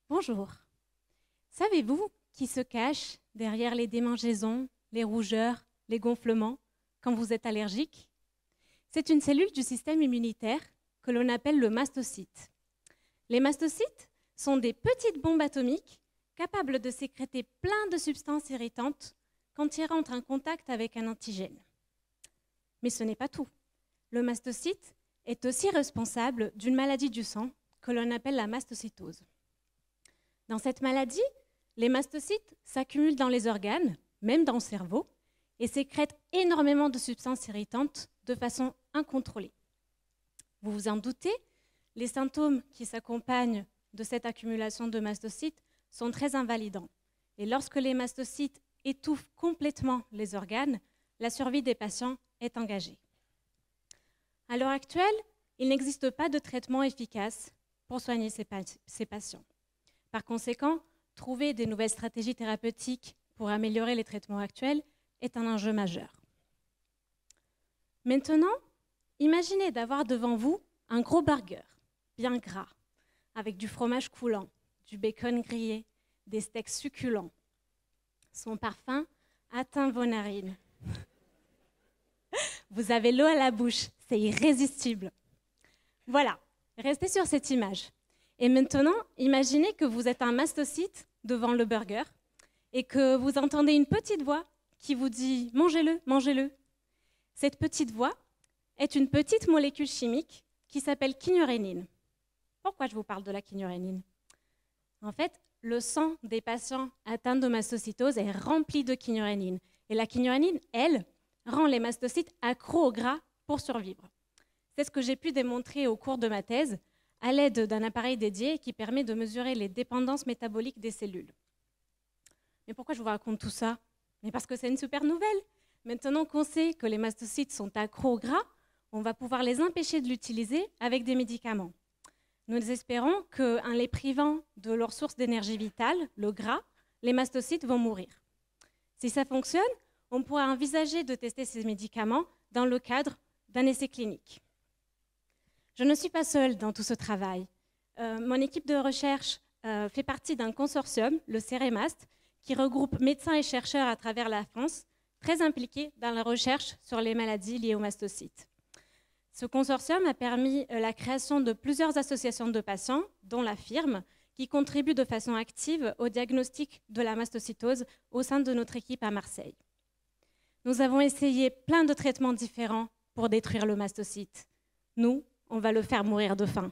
Bonjour. Savez-vous qui se cache derrière les démangeaisons, les rougeurs, les gonflements quand vous êtes allergique? C'est une cellule du système immunitaire que l'on appelle le mastocyte. Les mastocytes sont des petites bombes atomiques capables de sécréter plein de substances irritantes quand ils rentrent en contact avec un antigène. Mais ce n'est pas tout. Le mastocyte est aussi responsable d'une maladie du sang que l'on appelle la mastocytose. Dans cette maladie, les mastocytes s'accumulent dans les organes, même dans le cerveau, et sécrètent énormément de substances irritantes de façon incontrôlée. Vous vous en doutez, les symptômes qui s'accompagnent de cette accumulation de mastocytes sont très invalidants. Et lorsque les mastocytes étouffent complètement les organes, la survie des patients est engagée. À l'heure actuelle, il n'existe pas de traitement efficace pour soigner ces patients. Par conséquent, trouver des nouvelles stratégies thérapeutiques pour améliorer les traitements actuels est un enjeu majeur. Maintenant, imaginez d'avoir devant vous un gros burger, bien gras, avec du fromage coulant, du bacon grillé, des steaks succulents. Son parfum atteint vos narines. Vous avez l'eau à la bouche, c'est irrésistible. Voilà, restez sur cette image. Et maintenant, imaginez que vous êtes un mastocyte devant le burger et que vous entendez une petite voix qui vous dit « mangez-le, mangez-le ». Cette petite voix est une petite molécule chimique qui s'appelle kynurénine. Pourquoi je vous parle de la kynurénine? En fait, le sang des patients atteints de mastocytose est rempli de kynurénine. Et la kynurénine, elle, rend les mastocytes accros au gras pour survivre. C'est ce que j'ai pu démontrer au cours de ma thèse à l'aide d'un appareil dédié qui permet de mesurer les dépendances métaboliques des cellules. Mais pourquoi je vous raconte tout ça? Mais parce que c'est une super nouvelle. Maintenant qu'on sait que les mastocytes sont accros au gras, on va pouvoir les empêcher de l'utiliser avec des médicaments. Nous espérons qu'en les privant de leur source d'énergie vitale, le gras, les mastocytes vont mourir. Si ça fonctionne, on pourra envisager de tester ces médicaments dans le cadre d'un essai clinique. Je ne suis pas seule dans tout ce travail. Mon équipe de recherche fait partie d'un consortium, le CEREMAST, qui regroupe médecins et chercheurs à travers la France, très impliqués dans la recherche sur les maladies liées aux mastocytes. Ce consortium a permis la création de plusieurs associations de patients, dont la firme, qui contribuent de façon active au diagnostic de la mastocytose au sein de notre équipe à Marseille. Nous avons essayé plein de traitements différents pour détruire le mastocyte. Nous, on va le faire mourir de faim.